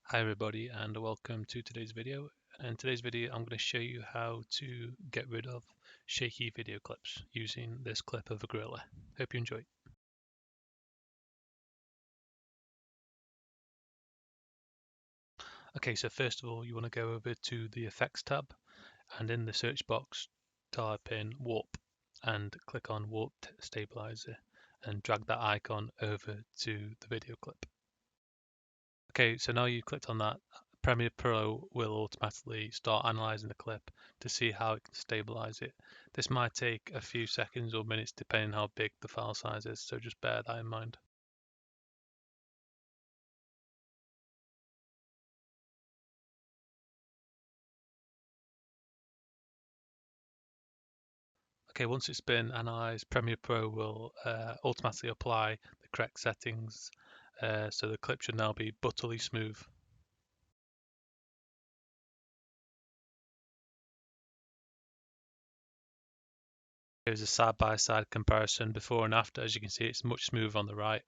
Hi everybody and welcome to today's video. In today's video I'm going to show you how to get rid of shaky video clips using this clip of a gorilla. Hope you enjoy. Okay, so first of all you want to go over to the effects tab and in the search box type in warp and click on Warp Stablizer and drag that icon over to the video clip. Okay, so now you've clicked on that, Premiere Pro will automatically start analyzing the clip to see how it can stabilize it. This might take a few seconds or minutes depending how big the file size is, so just bear that in mind. Okay, once it's been analyzed, Premiere Pro will automatically apply the correct settings, so the clip should now be butterly smooth. Here's a side-by-side comparison before and after. As you can see, it's much smoother on the right.